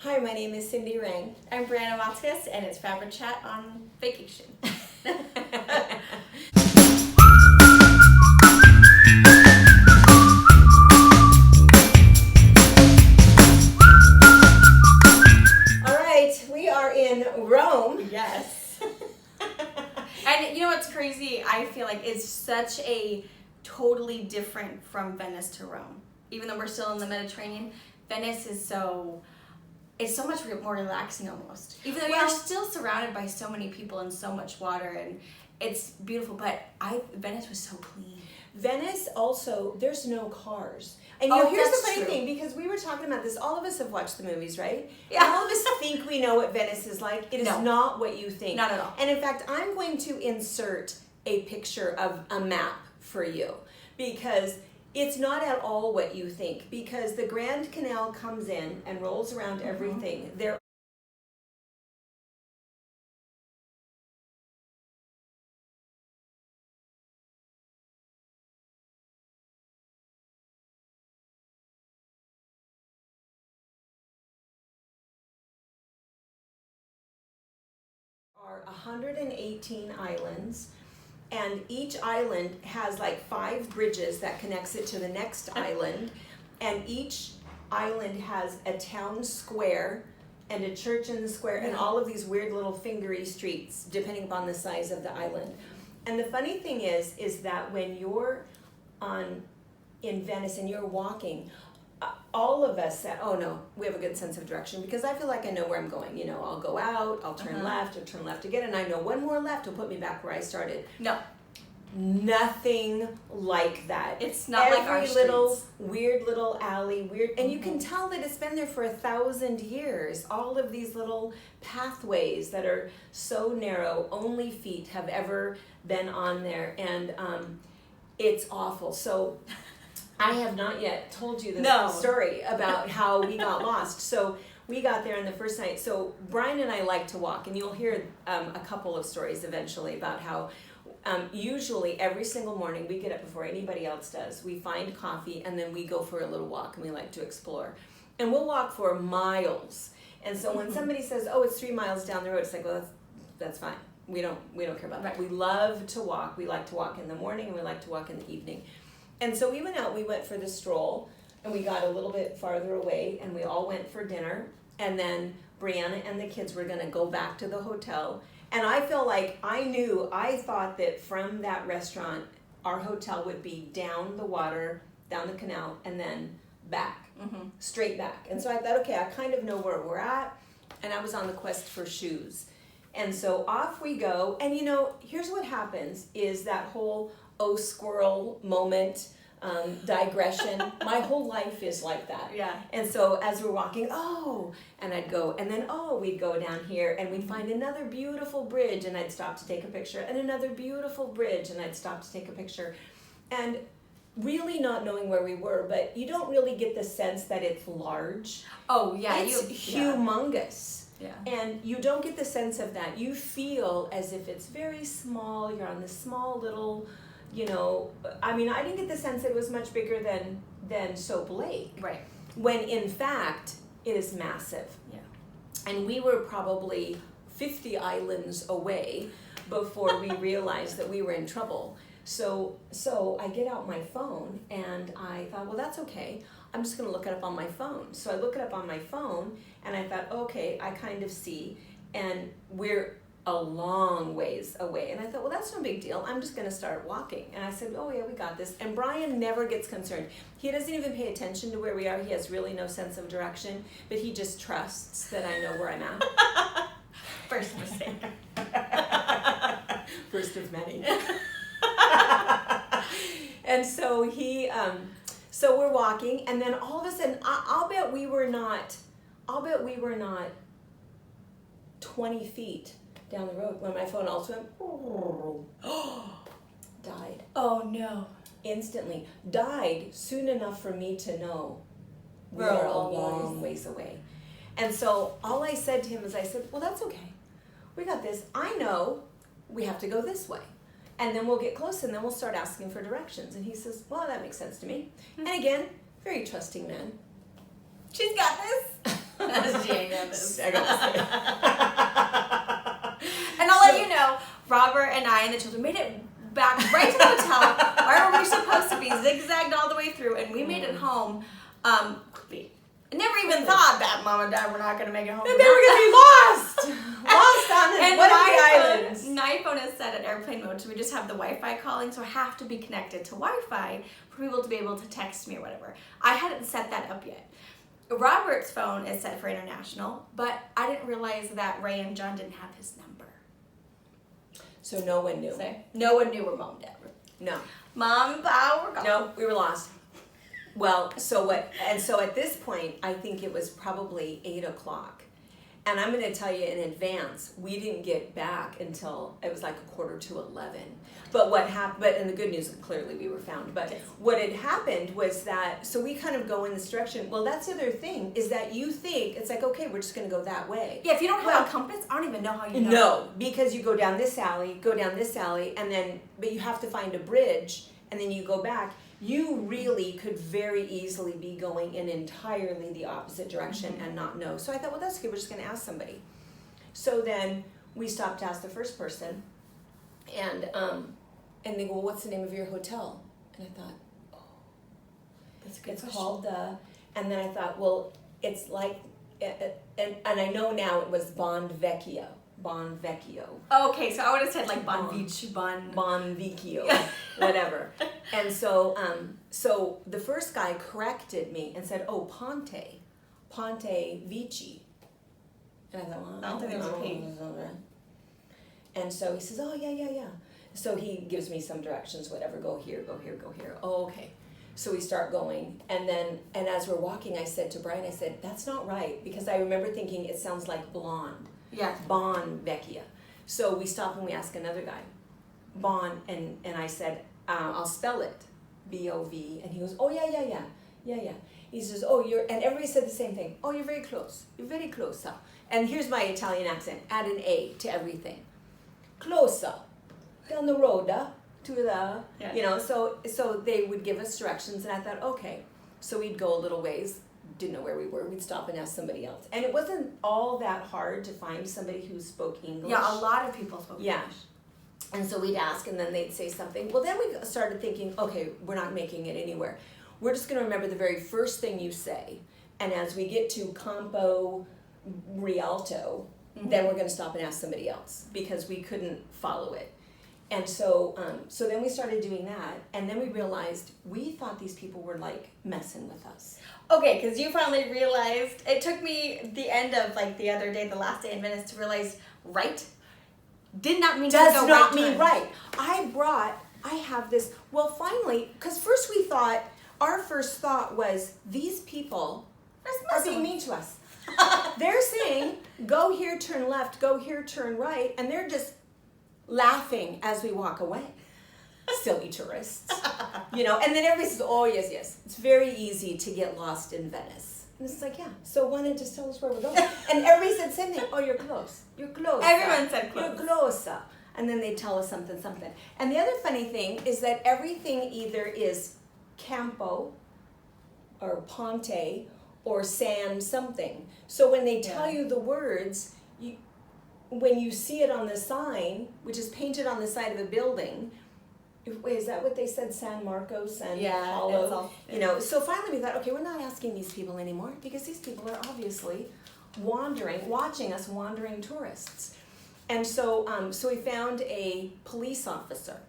Hi, my name is Cindy Rang. I'm Brianna Watskas, and it's FabriChat on vacation. All right, we are in Rome. Yes. And you know what's crazy? I feel like it's such a totally different from Venice to Rome. Even though we're still in the Mediterranean, Venice is it's so much more relaxing almost. Even though you're still surrounded by so many people and so much water, and it's beautiful, but Venice was so clean. Venice also, there's no cars. And here's the funny thing, because we were talking about this, all of us have watched the movies, right? Yeah. And all of us think we know what Venice is like. It is not what you think. Not at all. And in fact, I'm going to insert a picture of a map for you, because it's not at all what you think, because the Grand Canal comes in and rolls around everything. There are 118 islands, and each island has like 5 bridges that connects it to the next island, and each island has a town square and a church in the square, and all of these weird little fingery streets depending upon the size of the island. And the funny thing is that when you're in Venice and you're walking, all of us said, oh no, we have a good sense of direction, because I feel like I know where I'm going. You know, I'll go out, I'll turn left, I'll turn left again, and I know one more left will put me back where I started. No. Nothing like that. It's not like our Every little streets. Weird little alley, and you can tell that it's been there for 1,000 years. All of these little pathways that are so narrow, only feet have ever been on there, and it's awful. So I have not yet told you the story about how we got lost. So we got there on the first night. So Brian and I like to walk, and you'll hear a couple of stories eventually about how usually every single morning we get up before anybody else does. We find coffee, and then we go for a little walk, and we like to explore. And we'll walk for miles. And so when somebody says, oh, it's 3 miles down the road, it's like, well, that's fine. We don't care about that. We love to walk. We like to walk in the morning, and we like to walk in the evening. And so we went out, we went for the stroll, and we got a little bit farther away, and we all went for dinner, and then Brianna and the kids were going to go back to the hotel. And I feel like I thought that from that restaurant, our hotel would be down the water, down the canal, and then back, straight back. And so I thought, okay, I kind of know where we're at, and I was on the quest for shoes. And so off we go, and here's what happens, is that whole squirrel moment, digression. My whole life is like that. Yeah. And so as we're walking, and I'd go, and then we'd go down here, and we'd find another beautiful bridge, and I'd stop to take a picture, and another beautiful bridge, and I'd stop to take a picture, and really not knowing where we were, but you don't really get the sense that it's large. Oh yeah, it's humongous. Yeah. And you don't get the sense of that. You feel as if it's very small. You're on this small little, I didn't get the sense that it was much bigger than Soap Lake. Right. When in fact, it is massive. Yeah. And we were probably 50 islands away before we realized that we were in trouble. So I get out my phone, and I thought, well, that's okay. I'm just going to look it up on my phone. So I look it up on my phone, and I thought, okay, I kind of see, and we're a long ways away. And I thought, well, that's no big deal. I'm just going to start walking. And I said, oh yeah, we got this. And Brian never gets concerned. He doesn't even pay attention to where we are. He has really no sense of direction, but he just trusts that I know where I'm at. First mistake. First of many. And so so we're walking, and then all of a sudden, I'll bet we were not 20 feet down the road when my phone also went, died. Oh no. Instantly. Died soon enough for me to know we're a long ways away. And so all I said to him is, I said, well, that's okay. We got this. I know we have to go this way. And then we'll get close, and then we'll start asking for directions. And he says, well, that makes sense to me. And again, very trusting man. She's got this. She ain't got this. I gotta say. And I'll let you know, Robert and I and the children made it back right to the hotel, where we were supposed to be, zigzagged all the way through, and we made it home quickly. I never even thought that Mom and Dad were not going to make it home. And they were going to be lost. Lost on And one of the my islands. phone is set at airplane mode, so we just have the Wi-Fi calling, so I have to be connected to Wi-Fi for people to be able to text me or whatever. I hadn't set that up yet. Robert's phone is set for international, but I didn't realize that Ray and John didn't have his number. So no one knew. So no one knew where Mom and Dad were. No. Mom and Pa were gone. No, we were lost. Well, so at this point, I think it was probably 8 o'clock. And I'm going to tell you in advance, we didn't get back until it was like 11:45. But what happened, and the good news, clearly we were found. But Yes. what had happened was that, so we kind of go in this direction. Well, that's the other thing, is that you think, it's like, okay, we're just going to go that way. Yeah, if you don't have a compass, I don't even know how you know. No, because you go down this alley, and then, but you have to find a bridge, and then you go back. You really could very easily be going in entirely the opposite direction and not know. So I thought, well, that's okay, we're just going to ask somebody. So then we stopped to ask the first person, and they go, well, what's the name of your hotel? And I thought, oh, That's a good it's question. called and then I thought, well, it's like, and I know now it was Bon Vecchio. Okay, so I would have said like Bon Beach, Bon Vecchio, whatever. And so the first guy corrected me and said, oh, Ponte Vici. And I thought, well, I don't think there was a P. And so he says, oh, yeah. So he gives me some directions, whatever, go here. Oh, okay. So we start going, and as we're walking, I said to Brian, I said, that's not right, because I remember thinking it sounds like blonde. Yeah. Bon Vecchia. So we stop and we ask another guy, Bon, and I said, I'll spell it, B-O-V, and he goes, oh, yeah. He says, oh, and everybody said the same thing, oh, you're very close, sir. And here's my Italian accent, add an A to everything. Closer, down the road, to the, so they would give us directions, and I thought, okay. So we'd go a little ways, didn't know where we were, we'd stop and ask somebody else. And it wasn't all that hard to find somebody who spoke English. Yeah, a lot of people spoke Yeah. English. And so we'd ask, and then they'd say something. Well, then we started thinking, okay, we're not making it anywhere. We're just going to remember the very first thing you say. And as we get to Campo Rialto, then we're going to stop and ask somebody else, because we couldn't follow it. And so then we started doing that, and then we realized we thought these people were like messing with us. Okay, because you finally realized, it took me the end of like the other day, the last day in Venice, to realize right did not mean Does to go not right mean turn. right. I have this, well, finally, because first we thought, our first thought was, these people are being mean to us. They're saying, go here, turn left, go here, turn right, and they're just laughing as we walk away. Silly tourists. And then everybody says, oh, yes. It's very easy to get lost in Venice. And it's like, yeah, so why not just tell us where we're going? And everybody said the same thing. Oh, you're close. Everyone said close. You're closer. And then they tell us something. And the other funny thing is that everything either is Campo or Ponte or San something. So when they tell you the words, when you see it on the sign, which is painted on the side of a building, wait, is that what they said? San Marcos, San Paulo? So finally we thought, okay, we're not asking these people anymore, because these people are obviously watching us wandering tourists. And so we found a police officer.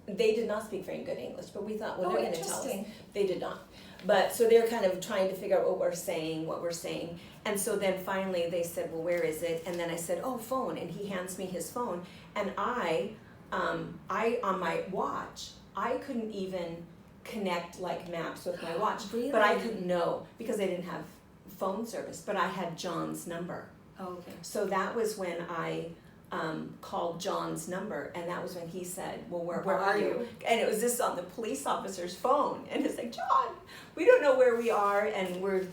They did not speak very good English, but we thought, well, they're going to tell us. They did not. But so they're kind of trying to figure out what we're saying. And so then finally they said, well, where is it? And then I said, oh, phone. And he hands me his phone. And I on my watch, I couldn't even connect like maps with my watch. Really? But I couldn't know, because they didn't have phone service. But I had John's number. Oh, okay. So that was when I called John's number, and that was when he said, well, where are you? And it was just on the police officer's phone, and it's like, John, we don't know where we are, and we're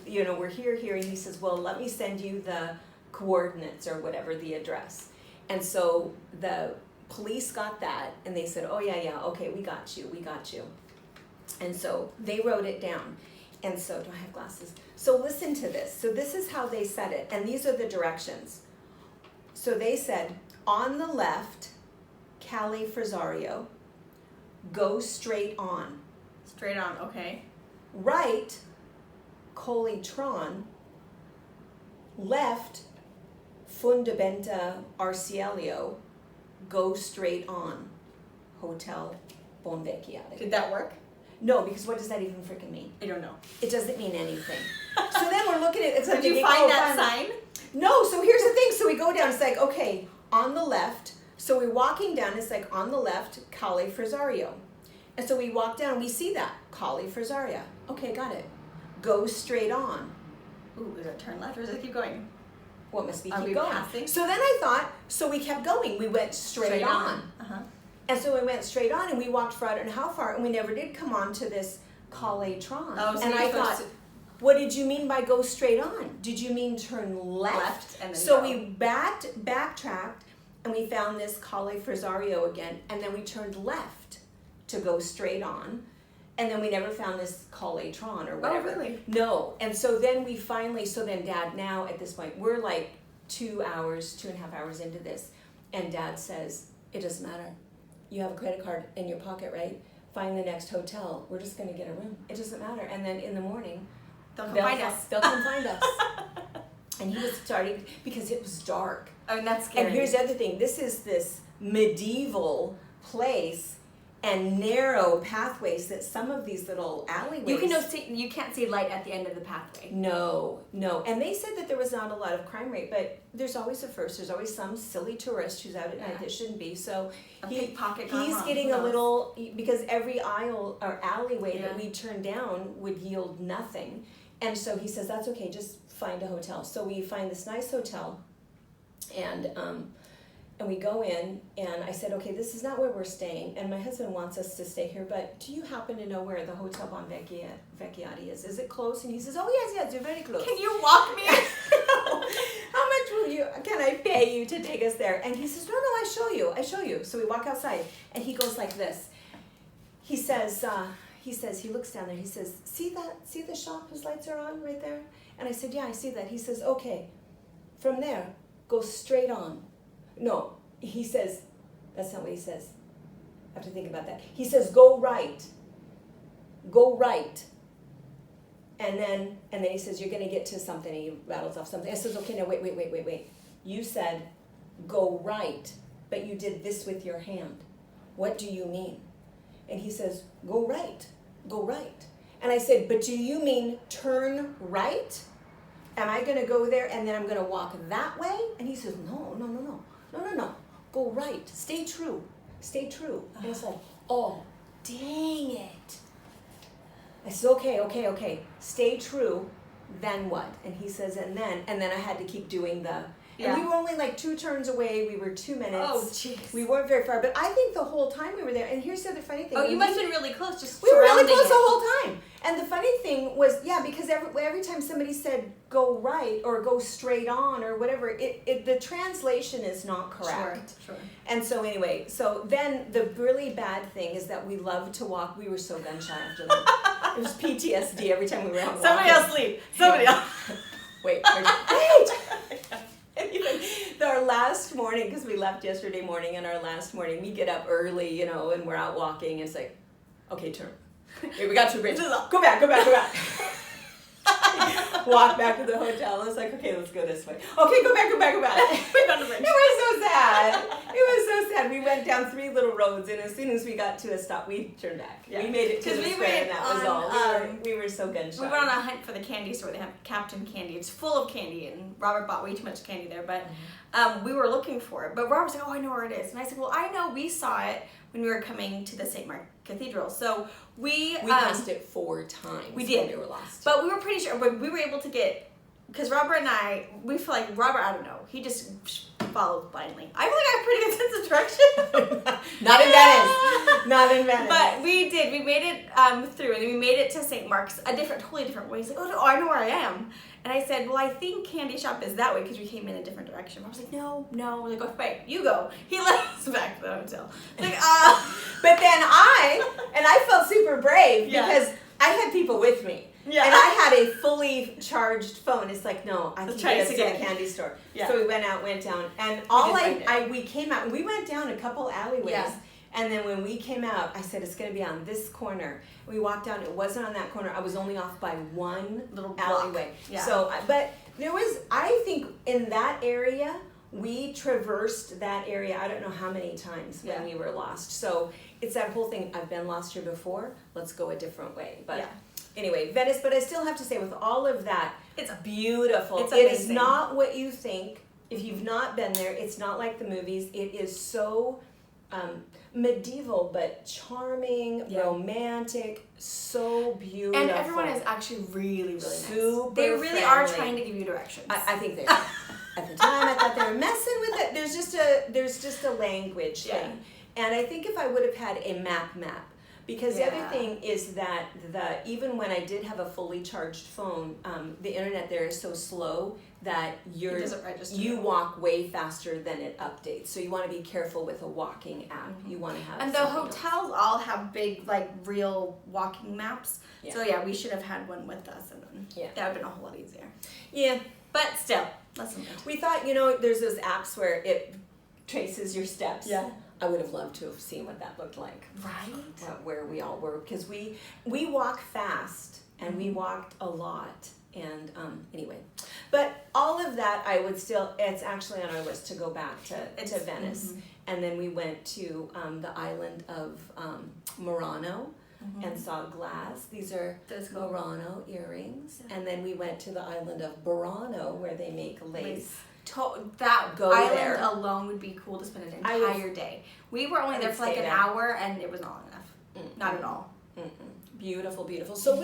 here, and he says, well, let me send you the coordinates or whatever, the address. And so the police got that, and they said, oh, yeah, okay, we got you. And so they wrote it down. And so, do I have glasses? So listen to this. So this is how they said it, and these are the directions. So they said, on the left, Calle Frisario, go straight on. Straight on, okay. Right, Colitron. Left, Fundamenta Arcielio, go straight on. Hotel Bonvecchiati. Did that work? No, because what does that even freaking mean? I don't know. It doesn't mean anything. So then we're looking at it. Did you find that sign? No, so here's the thing. So we go down, it's like, okay, on the left. So we're walking down, it's like on the left, Calle Frisario. And so we walk down and we see that, Calle Frisaria. Okay, got it. Go straight on. Ooh, is it turn left or does it keep going? What must be Are keep we going? passing? So then I thought, so we kept going. We went straight on. Uh-huh. And so we went straight on and we walked for I don't know how far and we never did come on to this Calle-tron. Oh, so and I thought, what did you mean by go straight on? Did you mean turn left? And then so go. we backtracked and we found this Calle Frisario again, and then we turned left to go straight on. And then we never found this Calle-tron or whatever. Oh, really? No. And so then we finally, so then Dad, now at this point, we're like 2.5 hours into this. And Dad says, it doesn't matter. You have a credit card in your pocket, right? Find the next hotel. We're just going to get a room. It doesn't matter. And then in the morning, They'll come find us. They'll come find us. And he was starting, because it was dark. I mean, that's scary. And here's the other thing. This is this medieval place and narrow pathways that some of these little alleyways. You can't see light at the end of the pathway. No. And they said that there was not a lot of crime rate, but there's always a first. There's always some silly tourist who's out at night that shouldn't be. So Pickpocket gone he's wrong. getting a little, because every aisle or alleyway that Yeah. we turned down would yield nothing. And so he says, that's okay, just find a hotel. So we find this nice hotel, and we go in, and I said, okay, this is not where we're staying, and my husband wants us to stay here, but do you happen to know where the Hotel Bonvecchiati is? Is it close? And he says, oh, yes, you're very close. Can you walk me? How much can I pay you to take us there? And he says, no, I show you. So we walk outside, and he goes like this. He says, he looks down there, he says, see the shop whose lights are on right there? And I said, yeah, I see that. He says, okay, from there, go straight on. No, he says, that's not what he says. I have to think about that. He says, go right. And then he says, you're going to get to something, and he rattles off something. I says, okay, now wait. You said, go right, but you did this with your hand. What do you mean? And he says, go right. And I said, but do you mean turn right? Am I going to go there and then I'm going to walk that way? And he says, no. Go right. Stay true. And it's like, oh, dang it. I said, okay. Stay true. Then what? And he says, and then I had to keep doing the. Yeah. And we were only like 2 turns away. We were 2 minutes. Oh, jeez. We weren't very far, but I think the whole time we were there. And here's the other funny thing. Oh, you must have been really close, just we were really surrounding close it. the whole time. And the funny thing was, because every time somebody said go right or go straight on or whatever, the translation is not correct. Sure. And so anyway, so then the really bad thing is that we loved to walk. We were so gun shy after that. It was PTSD every time we were out walking. Somebody else leave. Somebody else. Wait. And even our last morning, because we left yesterday morning, and our last morning we get up early, and we're out walking. And it's like, okay, turn. Wait, we got to bridge. Go back. Walk back to the hotel. I was like, okay, let's go this way. Okay, go back. We got the bridge. It was so sad. We went down 3 little roads, and as soon as we got to a stop, we turned back. Yeah. We made it to the square, and that was all. We were so gun shy. We went on a hunt for the candy store. They have Captain Candy. It's full of candy, and Robert bought way too much candy there, but we were looking for it. But Robert said, oh, I know where it is. And I said, well, I know we saw it when we were coming to the St. Mark Cathedral. So we passed it 4 times. We did. When we were lost. But we were pretty sure, but we were able to get, because Robert and we feel like Robert, I don't know, he just followed blindly. I feel like I have pretty good sense of direction. Not in Venice. But we did. We made it through, and then we made it to St. Mark's a totally different way. He's like, oh, no, I know where I am. And I said, well, I think Candy Shop is that way, because we came in a different direction. I was like, no. We're like, oh, wait, you go. He led us back to the hotel. Like, But then I felt super brave Yeah. because I had people with me. And I had a fully charged phone. It's like, no, I can get us to the candy store. Yeah. So we went down, and we came out. We went down a couple alleyways. Yeah. And then when we came out, I said, it's going to be on this corner. We walked down. It wasn't on that corner. I was only off by one little alleyway. Yeah. So, but there was, I think, in that area, we traversed that area, I don't know how many times when we were lost. So it's that whole thing, I've been lost here before, let's go a different way. But anyway, Venice, but I still have to say, with all of that, it's beautiful. It's amazing. It is not what you think. If you've not been there, it's not like the movies. It is so medieval, but charming, romantic, so beautiful. And everyone is actually really, really nice. Super They really friendly. are trying to give you directions. I think they are. At the time, I thought they were messing with it. There's just a language thing. And I think if I would have had a map, because the other thing is that even when I did have a fully charged phone, the internet there is so slow that it doesn't register. You walk way faster than it updates. So you want to be careful with a walking app. You want to have. And the hotels all have big, like, real walking maps. Yeah. So we should have had one with us, and then that would have been a whole lot easier. Yeah, but still, lesson learned. We thought, there's those apps where it traces your steps. Yeah. I would have loved to have seen what that looked like. Right. Where we all were, because we walk fast and we walked a lot. And anyway, but all of that, I would still, it's actually on our list to go back to Venice. And then we went to the island of Murano and saw glass. These are Murano earrings. And then we went to the island of Burano, where they make lace. That go island there alone would be cool to spend an entire day. We were only there for like an hour, and it was not enough. Not at all. Beautiful, beautiful. So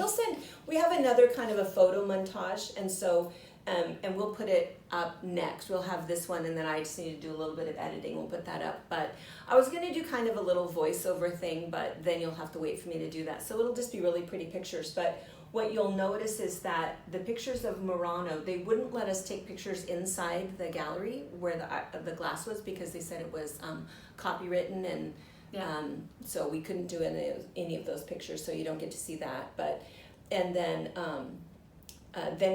we have another kind of a photo montage, and so, and we'll put it up next. We'll have this one, and then I just need to do a little bit of editing. We'll put that up. But I was going to do kind of a little voiceover thing, but then you'll have to wait for me to do that. So it'll just be really pretty pictures. But what you'll notice is that the pictures of Murano, they wouldn't let us take pictures inside the gallery where the glass was, because they said it was copywritten, and so we couldn't do any of those pictures, so you don't get to see that. And then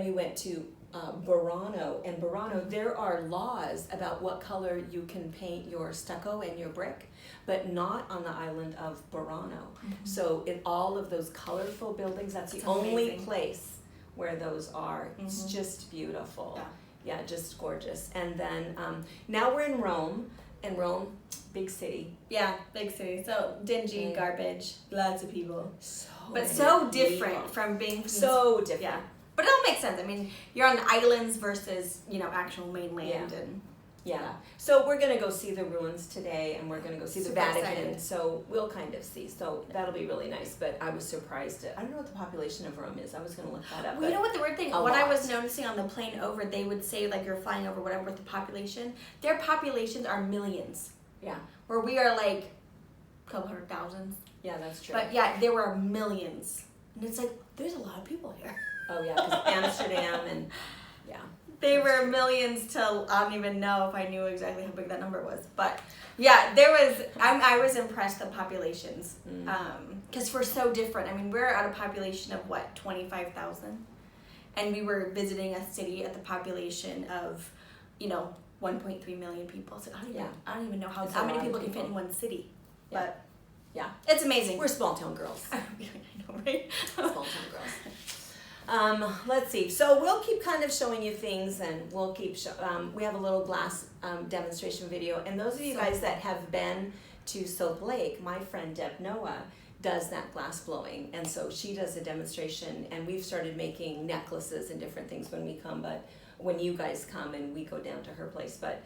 we went to Burano, and Burano, there are laws about what color you can paint your stucco and your brick, but not on the island of Burano. So in all of those colorful buildings, that's the only place where those are. It's just beautiful. Yeah, just gorgeous. And then now we're in Rome, big city. Yeah, big city. So dingy, garbage, lots of people. So different from being so different. Yeah. But it all makes sense. I mean, you're on islands versus, actual mainland. So we're going to go see the ruins today, and we're going to go see the Vatican. Excited. So we'll kind of see. So that'll be really nice. But I was surprised. I don't know what the population of Rome is. I was going to look that up. Well, you know what the weird thing? What I was noticing on the plane over, they would say, like, you're flying over whatever with the population. Their populations are millions. Yeah. Where we are like a couple 100,000. Yeah, that's true. But yeah, there were millions. And it's like, there's a lot of people here. Oh yeah, because Amsterdam and they were millions till I don't even know if I knew exactly how big that number was. But yeah, I was impressed the populations because we're so different. I mean, we're at a population of 25,000, and we were visiting a city at the population of 1.3 million people. So I don't even know how many people can fit in one city. Yeah. But yeah, it's amazing. We're small town girls. I know, right? Small town girls. Let's see. So we'll keep kind of showing you things, and we'll keep we have a little glass demonstration video. And those of you guys that have been to Soap Lake, my friend Deb Noah does that glass blowing, and so she does a demonstration, and we've started making necklaces and different things when we come. But when you guys come and we go down to her place, but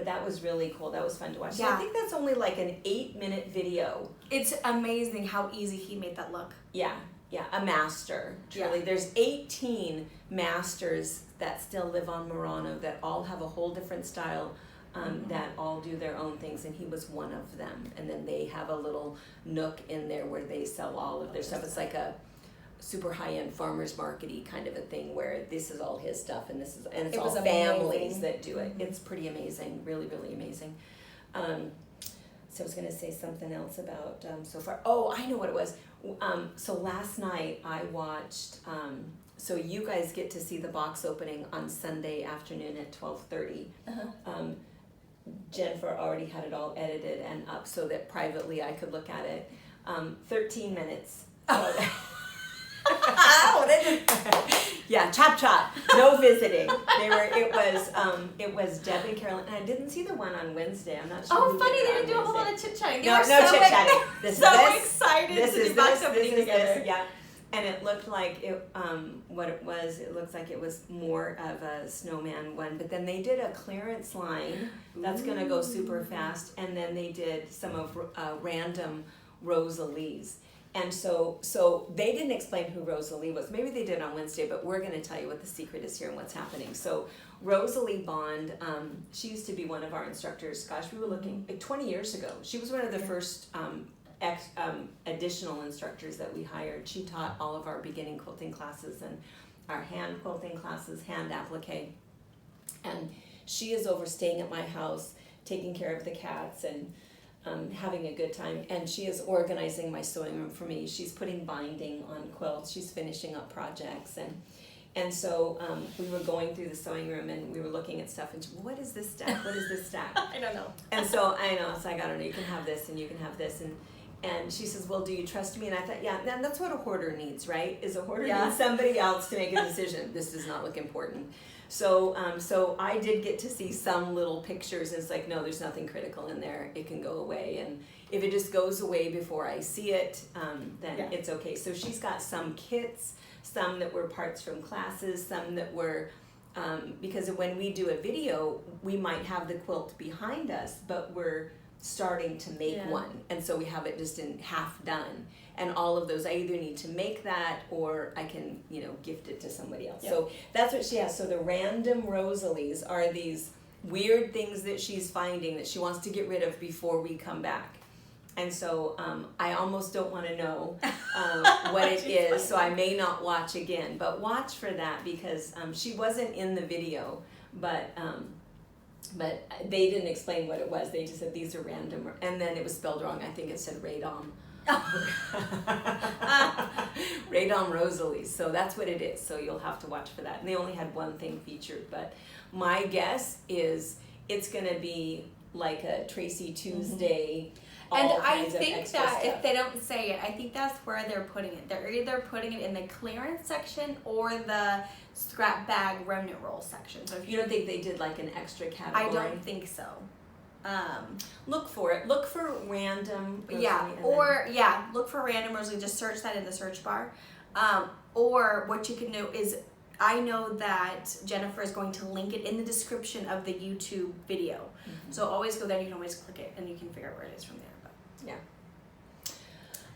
that was really cool. That was fun to watch. So I think that's only like an 8-minute video. It's amazing how easy he made that look. Yeah, a master, truly. There's 18 masters that still live on Murano that all have a whole different style, that all do their own things, and he was one of them. And then they have a little nook in there where they sell all of their stuff. It's like a super high-end farmer's market-y kind of a thing where this is all his stuff, and it's all families that do it. It's pretty amazing, really, really amazing. So I was going to say something else about so far. Oh, I know what it was. So last night I watched, so you guys get to see the box opening on Sunday afternoon at 12:30. Jennifer already had it all edited and up so that privately I could look at it. 13 minutes. Yeah, chop, no visiting. It was Deb and Carolyn, and I didn't see the one on Wednesday. I'm not sure. Oh, who funny, did they it on didn't do a whole lot Wednesday. of chit-chatting. No chit-chatting. This is so this. excited This to is do box this. opening This is together. this. Yeah. And it looked like it, it looks like it was more of a snowman one, but then they did a clearance line that's gonna go super fast, and then they did some of random Rosalie's. And so they didn't explain who Rosalie was. Maybe they did on Wednesday, but we're gonna tell you what the secret is here and what's happening. So Rosalie Bond, she used to be one of our instructors. Gosh, we were looking, 20 years ago. She was one of the first additional instructors that we hired. She taught all of our beginning quilting classes and our hand quilting classes, hand applique. And she is over staying at my house, taking care of the cats and having a good time. And she is organizing my sewing room for me. She's putting binding on quilts. She's finishing up projects. And so we were going through the sewing room and we were looking at stuff and she, what is this stack? What is this stack? I don't know. And so I know, it's like, I don't know, you can have this and you can have this. And she says, well, do you trust me? And I thought, yeah, and that's what a hoarder needs, right? Is a hoarder needs somebody else to make a decision. This does not look important. So I did get to see some little pictures, and it's like, no, there's nothing critical in there. It can go away. And if it just goes away before I see it, then it's okay. So she's got some kits, some that were parts from classes, some that were, because when we do a video, we might have the quilt behind us, but we're starting to make one, and so we have it just in half done, and all of those I either need to make that or I can gift it to somebody else. So that's what she has. So the random Rosalies are these weird things that she's finding that she wants to get rid of before we come back, and so I almost don't want to know what it is, so I may not watch again, but watch for that because she wasn't in the video, but they didn't explain what it was. They just said these are random, and then it was spelled wrong. I think it said Radom. Radom Rosalie. So that's what it is. So you'll have to watch for that. And they only had one thing featured, but my guess is it's going to be like a Tracy Tuesday. And I think that if they don't say it, I think that's where they're putting it. They're either putting it in the clearance section or the scrap bag remnant roll section. So if you don't think they did like an extra category? I don't think so. Look for it. Look for random Rosalie. Look for random Rosalie. Just search that in the search bar. Or what you can do is, I know that Jennifer is going to link it in the description of the YouTube video. Mm-hmm. So always go there and you can always click it and you can figure out where it is from there.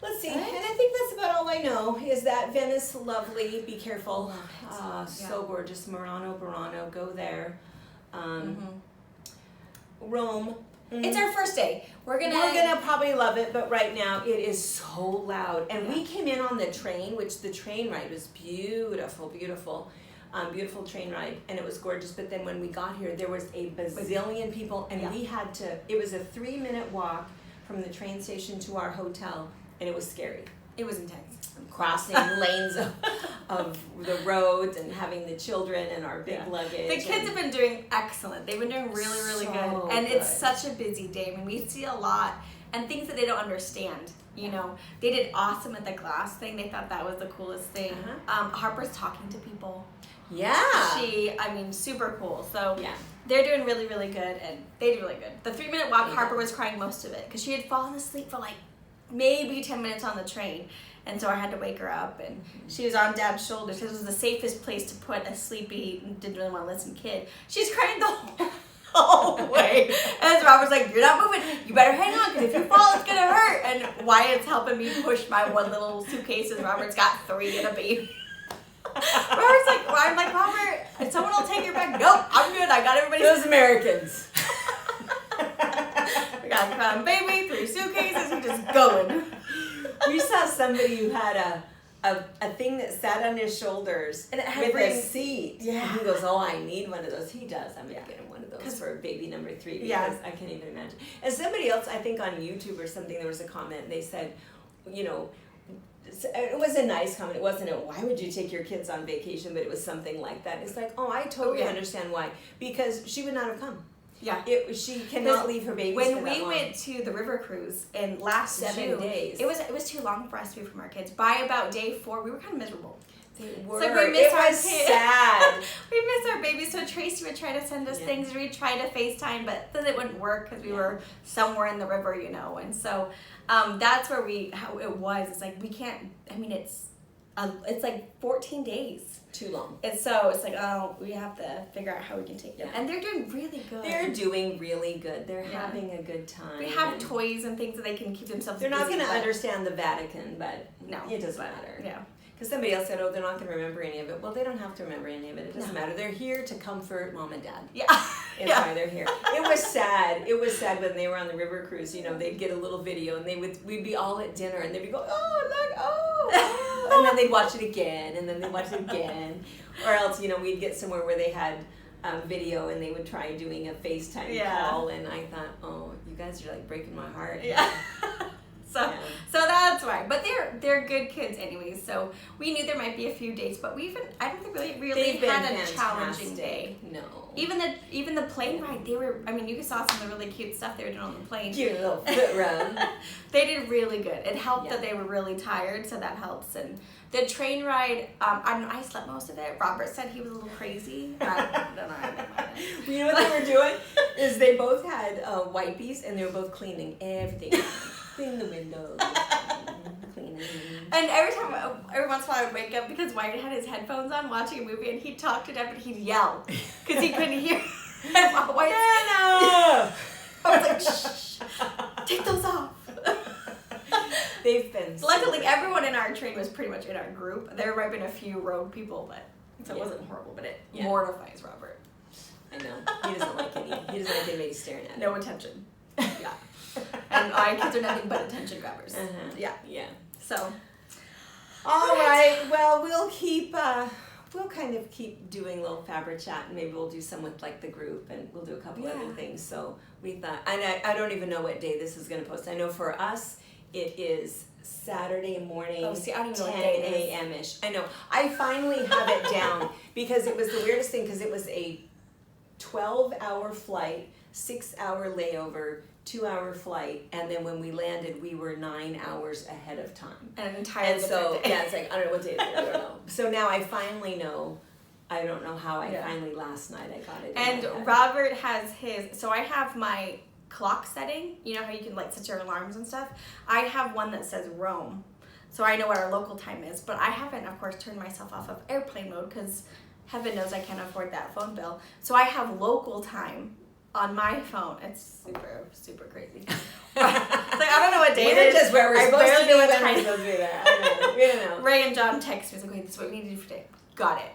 But let's see. Right. And I think that's about all I know is that Venice, lovely. Be careful. So gorgeous. Murano, Burano. Go there. Rome. It's our first day. We're gonna probably love it, but right now it is so loud. And we came in on the train, which the train ride was beautiful, beautiful train ride, and it was gorgeous. But then when we got here, there was a bazillion people, and we had to. It was a 3-minute walk from the train station to our hotel, and it was scary. It was intense. Crossing lanes of the roads and having the children and our big luggage. The kids have been doing excellent. They've been doing really, really good. And it's such a busy day. I mean, we see a lot and things that they don't understand. They did awesome at the glass thing. They thought that was the coolest thing. Harper's talking to people. Yeah. Super cool. So they're doing really, really good, and they do really good. The 3-minute walk, Harper was crying most of it because she had fallen asleep for like maybe 10 minutes on the train. And so I had to wake her up, and she was on Dab's shoulders because it was the safest place to put a sleepy, didn't really want to listen kid. She's crying the whole way. And Robert's like, you're not moving. You better hang on because if you fall, it's going to hurt. And Wyatt's helping me push my one little suitcase, and Robert's got 3 and a baby. I'm like, Robert, someone will take your bag. Nope, I'm good. I got everybody. Those Americans. We got a baby, 3 suitcases, and just going. We saw somebody who had a thing that sat on his shoulders and it had with a seat. Yeah. And he goes, I need one of those. He does. I'm going to get him one of those for baby number 3 because I can't even imagine. And somebody else, I think on YouTube or something, there was a comment and they said, it was a nice comment. It wasn't a, why would you take your kids on vacation? But it was something like that. It's like, oh, I totally understand why. Because she would not have come. Yeah. She cannot leave her babies when for that we long. went to the river cruise in last 7 days. It was too long for us to be from our kids. By about day 4, we were kind of miserable. They were. It's like we miss it our was sad. We miss our babies. So Tracy would try to send us things, and we'd try to FaceTime, but then it wouldn't work because we were somewhere in the river, you know. And so that's where how it was. It's like we can't. I mean, it's like 14 days. Too long. And so it's like, oh, we have to figure out how we can take them. And they're doing really good. They're doing really good. They're having a good time. We have toys and things that they can keep themselves busy. They're not going to understand the Vatican, but no, it doesn't matter. Yeah. Because somebody else said, oh, they're not going to remember any of it. Well, they don't have to remember any of it. It doesn't matter. They're here to comfort mom and dad. Yeah. That's why they're here. It was sad. It was sad when they were on the river cruise. You know, they'd get a little video, and we'd be all at dinner, and they'd be going, oh, look, oh. And then they'd watch it again, and then they'd watch it again. Or else, you know, we'd get somewhere where they had video, and they would try doing a FaceTime call, and I thought, oh, you guys are like breaking my heart. Yeah. So that's why. But they're good kids anyways. So we knew there might be a few days, but I don't think we really had a challenging day. No. Even the plane ride, you saw some of the really cute stuff they were doing on the plane. Cute little foot rub. They did really good. It helped that they were really tired, so that helps. And the train ride, I slept most of it. Robert said he was a little crazy. I don't know. You know what they were doing? Is they both had wipies, and they were both cleaning everything. Cleaning the windows. Cleaning. And every once in a while I would wake up because Wyatt had his headphones on watching a movie, and he'd talk to them, but he'd yell because he couldn't hear. Nana! I was like, shh, take those off. They've been. Luckily, everyone in our train was pretty much in our group. There might have been a few rogue people, but so it wasn't horrible. But it mortifies Robert. I know. He doesn't like anybody staring at him. No attention. Yeah. And our kids are nothing but attention grabbers. Yeah. Yeah. So. All right. Well, we'll kind of keep doing little FabriChat, and maybe we'll do some with like the group, and we'll do a couple other things. So we thought, and I don't even know what day this is going to post. I know for us, it is Saturday morning, I don't even know 10 what day it is. a.m.-ish. I know. I finally have it down because it was the weirdest thing because it was a 12-hour flight, 6-hour layover, 2-hour flight, and then when we landed, we were 9 hours ahead of time. An entire day. It's like, I don't know what day it is, I don't know. So now I finally know. I don't know how finally last night I got it. And Robert has his, so I have my clock setting. You know how you can like set your alarms and stuff? I have one that says Rome. So I know what our local time is, but I haven't, of course, turned myself off of airplane mode because heaven knows I can't afford that phone bill. So I have local time on my phone. It's super, super crazy. It's like, I don't know what day it is. Just where we're supposed to be when time. we're supposed to be there. I know. We don't know. Ray and John text me. It's like, wait, this is what we need to do for today. Got it.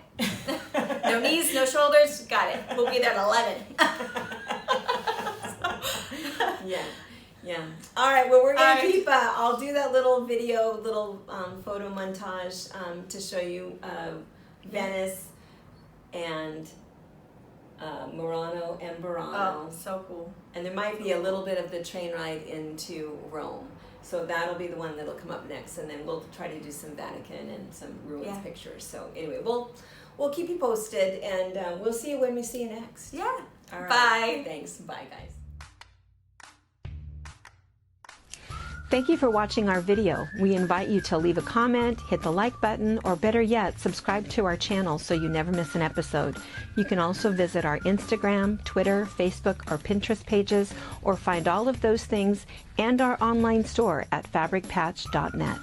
No knees, no shoulders. Got it. We'll be there at 11. Yeah. All right. Well, we're gonna keep. I'll do that little video, photo montage to show you Venice and Murano and Burano. Oh, so cool. And there might be a little bit of the train ride into Rome. So that'll be the one that'll come up next, and then we'll try to do some Vatican and some ruins pictures. So anyway, we'll keep you posted, and we'll see you when we see you next. Yeah. All right. Bye. Thanks. Bye, guys. Thank you for watching our video. We invite you to leave a comment, hit the like button, or better yet, subscribe to our channel so you never miss an episode. You can also visit our Instagram, Twitter, Facebook, or Pinterest pages, or find all of those things and our online store at FabricPatch.net.